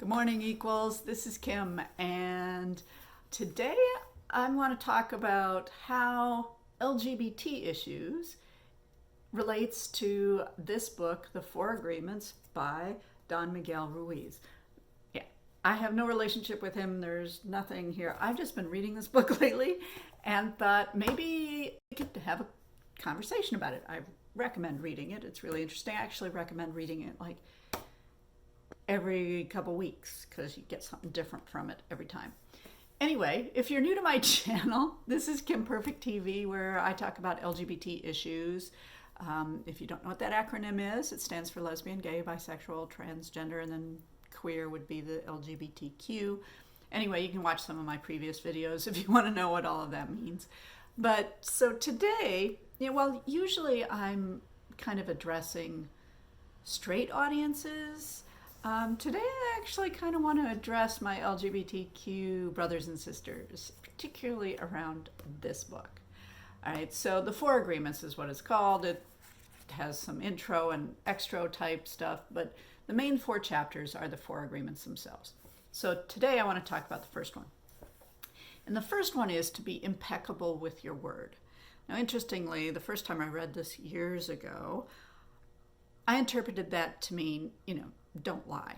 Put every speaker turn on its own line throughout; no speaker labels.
Good morning, equals. This is Kim, and today I want to talk about how LGBT issues relates to this book, The Four Agreements by Don Miguel Ruiz. Yeah, I have no relationship with him. There's nothing here. I've just been reading this book lately and thought maybe we could have a conversation about it. I recommend reading it. It's really interesting. I actually recommend reading it like every couple weeks because you get something different from it every time. Anyway, if you're new to my channel, this is Kim Perfect TV, where I talk about LGBT issues. If you don't know what that acronym is, it stands for lesbian, gay, bisexual, transgender, and then queer would be the LGBTQ. Anyway, you can watch some of my previous videos if you want to know what all of that means. But so today, well, usually I'm kind of addressing straight audiences. Today I actually kind of want to address my LGBTQ brothers and sisters, particularly around this book. All right, so The Four Agreements is what it's called. It has some intro and extra type stuff, but the main four chapters are the four agreements themselves. So today I want to talk about the first one. And the first one is to be impeccable with your word. Now, interestingly, the first time I read this years ago, I interpreted that to mean, don't lie.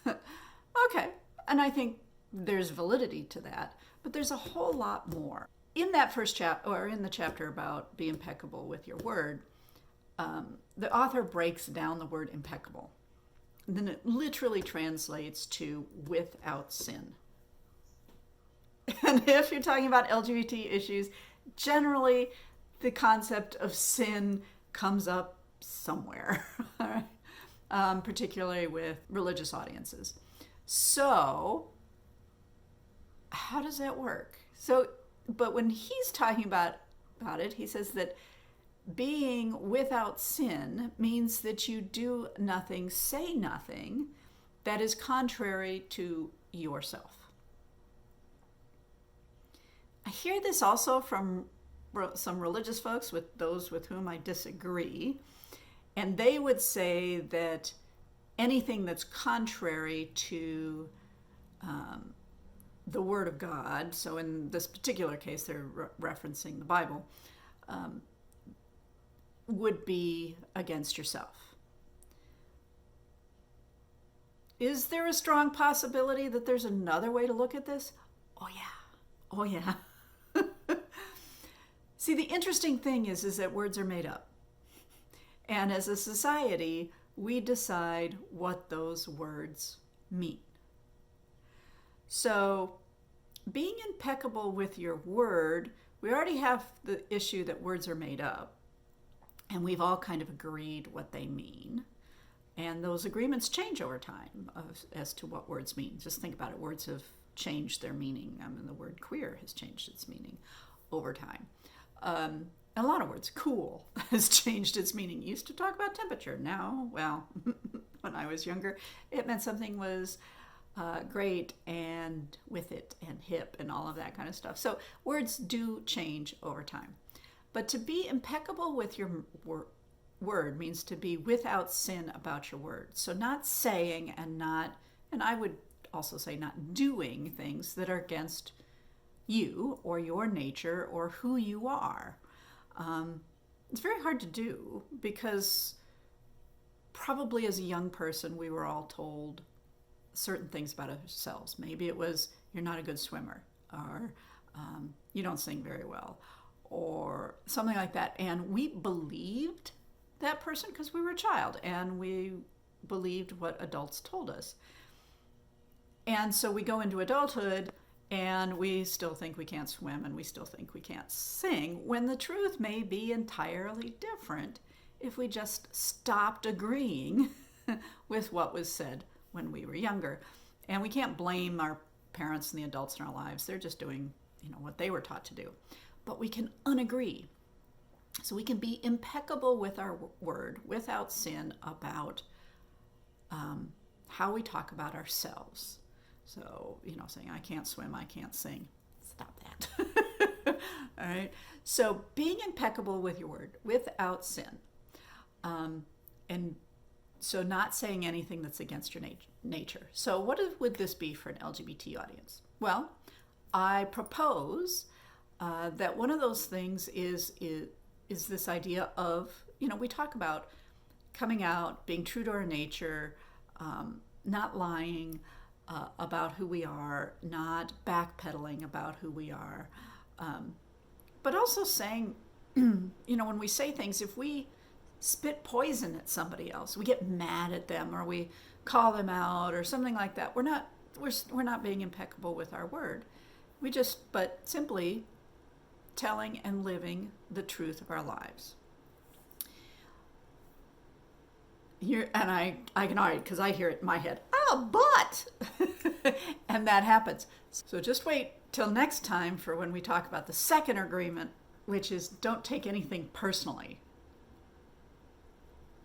Okay, and I think there's validity to that, but there's a whole lot more. In that first chapter, or in the chapter about be impeccable with your word, the author breaks down the word impeccable. And then it literally translates to without sin. And if you're talking about LGBT issues, generally the concept of sin comes up somewhere, all right? Particularly with religious audiences. So how does that work? But when he's talking about it, he says that being without sin means that you do nothing, say nothing that is contrary to yourself. I hear this also from some religious folks, with those with whom I disagree, and they would say that anything that's contrary to the Word of God, so in this particular case they're referencing the Bible, would be against yourself. Is there a strong possibility that there's another way to look at this? Oh yeah. See, the interesting thing is that words are made up. And as a society, we decide what those words mean. So, being impeccable with your word, we already have the issue that words are made up. And we've all kind of agreed what they mean. And those agreements change over time as to what words mean. Just think about it. Words have changed their meaning. The word queer has changed its meaning over time. A lot of words. Cool has changed its meaning. It used to talk about temperature. Now, well, when I was younger, it meant something was great and with it and hip and all of that kind of stuff. So words do change over time. But to be impeccable with your word means to be without sin about your word. So not saying and I would also say not doing things that are against you or your nature or who you are. It's very hard to do because probably as a young person we were all told certain things about ourselves. Maybe it was you're not a good swimmer, or you don't sing very well, or something like that. And we believed that person because we were a child and we believed what adults told us. And so we go into adulthood and we still think we can't swim and we still think we can't sing, when the truth may be entirely different if we just stopped agreeing with what was said when we were younger. And we can't blame our parents and the adults in our lives. They're just doing, what they were taught to do. But we can unagree. So we can be impeccable with our word without sin about how we talk about ourselves. So, saying, I can't swim, I can't sing. Stop that. All right. So being impeccable with your word without sin. And So not saying anything that's against your nature. So what would this be for an LGBT audience? Well, I propose that one of those things is this idea of, we talk about coming out, being true to our nature, not lying about who we are, not backpedaling about who we are, but also saying, when we say things, if we spit poison at somebody else, we get mad at them, or we call them out, or something like that, we're not being impeccable with our word. But simply telling and living the truth of our lives. And I can argue, because I hear it in my head, but, and that happens. So just wait till next time for when we talk about the second agreement, which is don't take anything personally.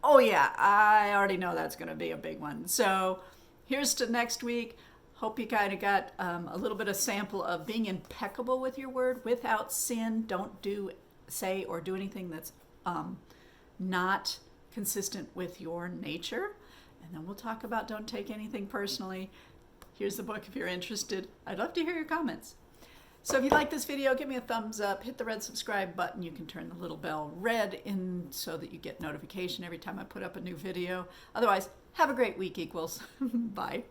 Oh yeah, I already know that's going to be a big one. So here's to next week. Hope you kind of got a little bit of sample of being impeccable with your word, without sin. Don't say or do anything that's not consistent with your nature. And then we'll talk about don't take anything personally. Here's the book if you're interested. I'd love to hear your comments. So if you like this video, give me a thumbs up, hit the red subscribe button. You can turn the little bell red in so that you get notification every time I put up a new video. Otherwise, have a great week, equals. Bye.